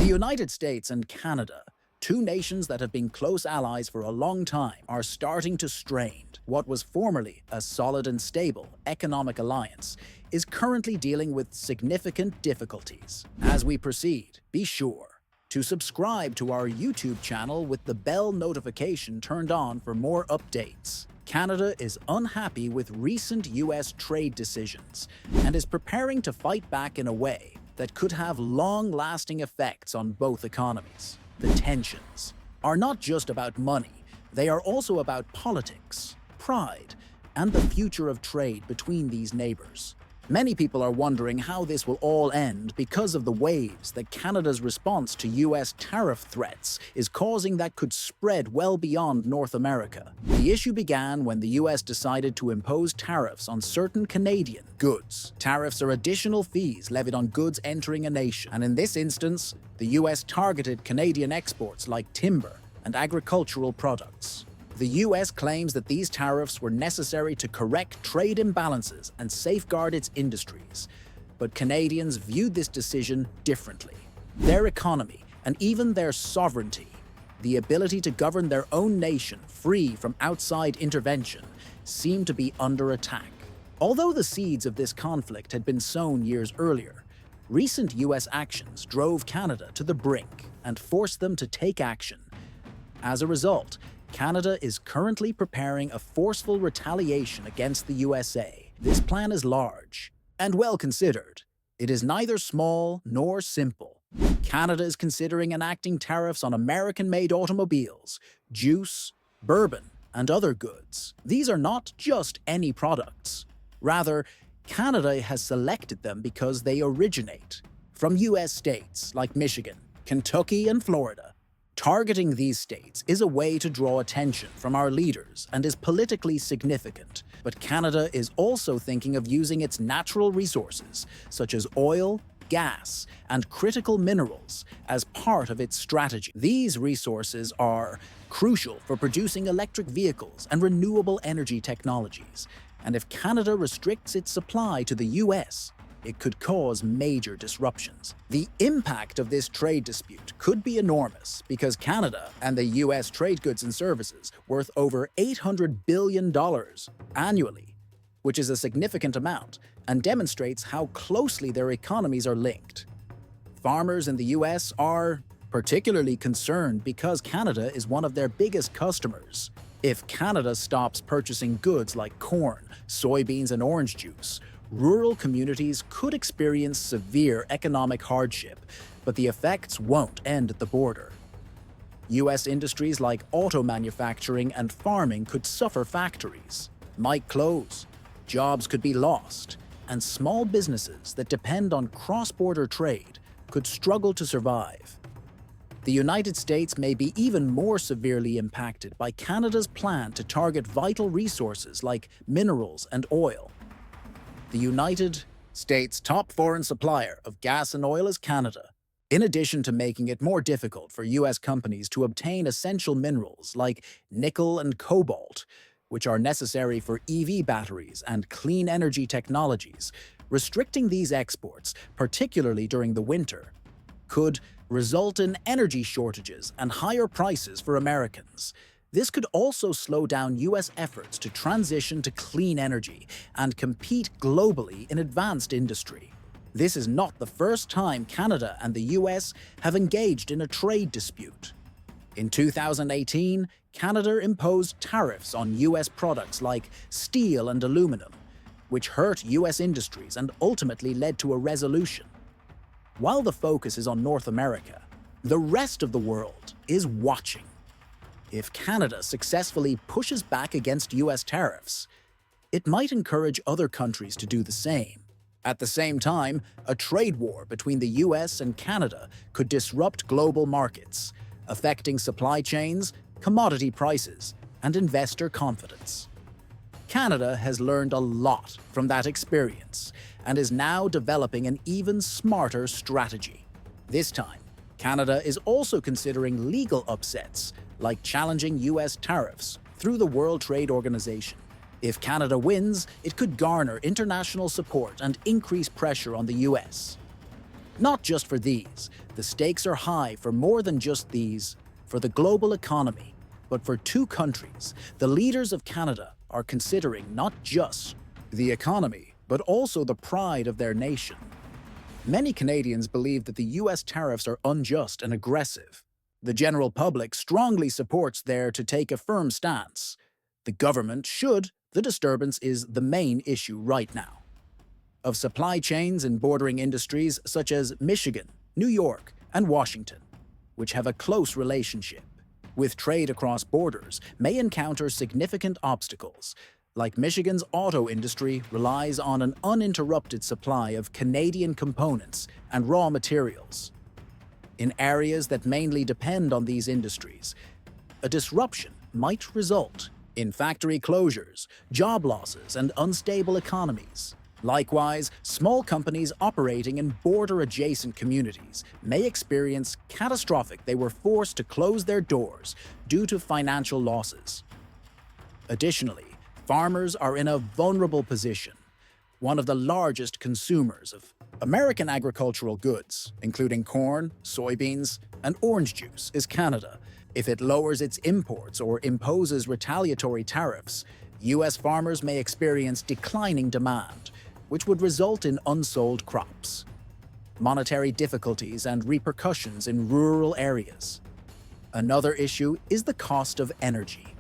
United States and Canada, two nations that have been close allies for a long time, are starting to strain. What was formerly a solid and stable economic alliance is currently dealing with significant difficulties. As we proceed, be sure to subscribe to our YouTube channel with the bell notification turned on for more updates. Canada is unhappy with recent US trade decisions and is preparing to fight back in a way that could have long-lasting effects on both economies. The tensions are not just about money, they are also about politics, pride, and the future of trade between these neighbors. Many people are wondering how this will all end because of the waves that Canada's response to US tariff threats is causing that could spread well beyond North America. The issue began when the US decided to impose tariffs on certain Canadian goods. Tariffs are additional fees levied on goods entering a nation, and in this instance, the US targeted Canadian exports like timber and agricultural products. The US claims that these tariffs were necessary to correct trade imbalances and safeguard its industries, but Canadians viewed this decision differently. Their economy, and even their sovereignty, the ability to govern their own nation free from outside intervention, seemed to be under attack. Although the seeds of this conflict had been sown years earlier, recent US actions drove Canada to the brink and forced them to take action. As a result, Canada is currently preparing a forceful retaliation against the USA. This plan is large and well considered. It is neither small nor simple. Canada is considering enacting tariffs on American-made automobiles, juice, bourbon, and other goods. These are not just any products. Rather, Canada has selected them because they originate from US states like Michigan, Kentucky, and Florida. Targeting these states is a way to draw attention from our leaders and is politically significant, but Canada is also thinking of using its natural resources, such as oil, gas, and critical minerals, as part of its strategy. These resources are crucial for producing electric vehicles and renewable energy technologies, and if Canada restricts its supply to the US, it could cause major disruptions. The impact of this trade dispute could be enormous because Canada and the US trade goods and services worth over $800 billion annually, which is a significant amount and demonstrates how closely their economies are linked. Farmers in the US are particularly concerned because Canada is one of their biggest customers. If Canada stops purchasing goods like corn, soybeans, and orange juice, rural communities could experience severe economic hardship, but the effects won't end at the border. US industries like auto manufacturing and farming could suffer. Factories might close, jobs could be lost, and small businesses that depend on cross-border trade could struggle to survive. The United States may be even more severely impacted by Canada's plan to target vital resources like minerals and oil. The United States' top foreign supplier of gas and oil is Canada. In addition to making it more difficult for US companies to obtain essential minerals like nickel and cobalt, which are necessary for EV batteries and clean energy technologies, restricting these exports, particularly during the winter, could result in energy shortages and higher prices for Americans. This could also slow down US efforts to transition to clean energy and compete globally in advanced industry. This is not the first time Canada and the US have engaged in a trade dispute. In 2018, Canada imposed tariffs on US products like steel and aluminum, which hurt US industries and ultimately led to a resolution. While the focus is on North America, the rest of the world is watching. If Canada successfully pushes back against US tariffs, it might encourage other countries to do the same. At the same time, a trade war between the US and Canada could disrupt global markets, affecting supply chains, commodity prices, and investor confidence. Canada has learned a lot from that experience and is now developing an even smarter strategy. This time, Canada is also considering legal upsets, like challenging US tariffs through the World Trade Organization. If Canada wins, it could garner international support and increase pressure on the US. Not just for these, the stakes are high for more than just these, for the global economy, but for two countries. The leaders of Canada are considering not just the economy, but also the pride of their nation. Many Canadians believe that the US tariffs are unjust and aggressive. The general public strongly supports there to take a firm stance. The government should. The disturbance is the main issue right now. Of supply chains in bordering industries such as Michigan, New York, and Washington, which have a close relationship with trade across borders, may encounter significant obstacles. Like Michigan's auto industry relies on an uninterrupted supply of Canadian components and raw materials. In areas that mainly depend on these industries, a disruption might result in factory closures, job losses, and unstable economies. Likewise, small companies operating in border-adjacent communities may experience catastrophic. They were forced to close their doors due to financial losses. Additionally, farmers are in a vulnerable position. One of the largest consumers of American agricultural goods, including corn, soybeans, and orange juice, is Canada. If it lowers its imports or imposes retaliatory tariffs, US farmers may experience declining demand, which would result in unsold crops, monetary difficulties, and repercussions in rural areas. Another issue is the cost of energy.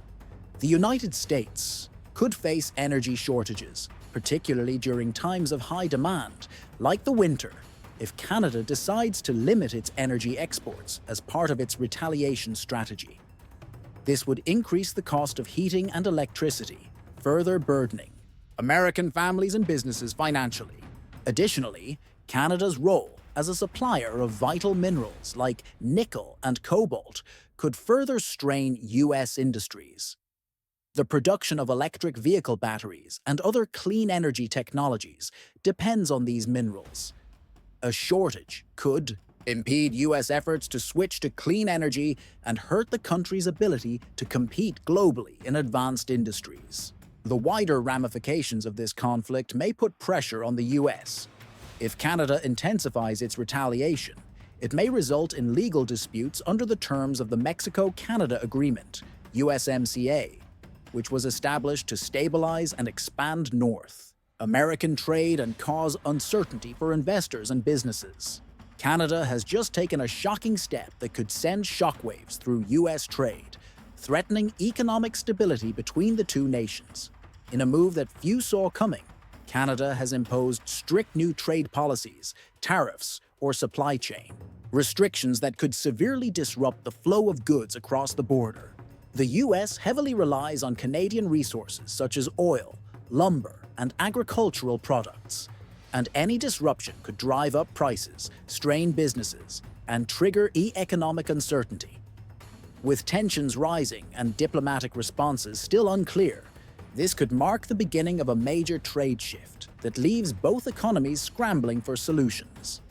The United States could face energy shortages, particularly during times of high demand, like the winter, if Canada decides to limit its energy exports as part of its retaliation strategy. This would increase the cost of heating and electricity, further burdening American families and businesses financially. Additionally, Canada's role as a supplier of vital minerals like nickel and cobalt could further strain US industries. The production of electric vehicle batteries and other clean energy technologies depends on these minerals. A shortage could impede US efforts to switch to clean energy and hurt the country's ability to compete globally in advanced industries. The wider ramifications of this conflict may put pressure on the US. If Canada intensifies its retaliation, it may result in legal disputes under the terms of the Mexico-Canada Agreement, USMCA, which was established to stabilize and expand North American trade and cause uncertainty for investors and businesses. Canada has just taken a shocking step that could send shockwaves through US trade, threatening economic stability between the two nations. In a move that few saw coming, Canada has imposed strict new trade policies, tariffs, or supply chain restrictions that could severely disrupt the flow of goods across the border. The US heavily relies on Canadian resources such as oil, lumber, and agricultural products, and any disruption could drive up prices, strain businesses, and trigger economic uncertainty. With tensions rising and diplomatic responses still unclear, this could mark the beginning of a major trade shift that leaves both economies scrambling for solutions.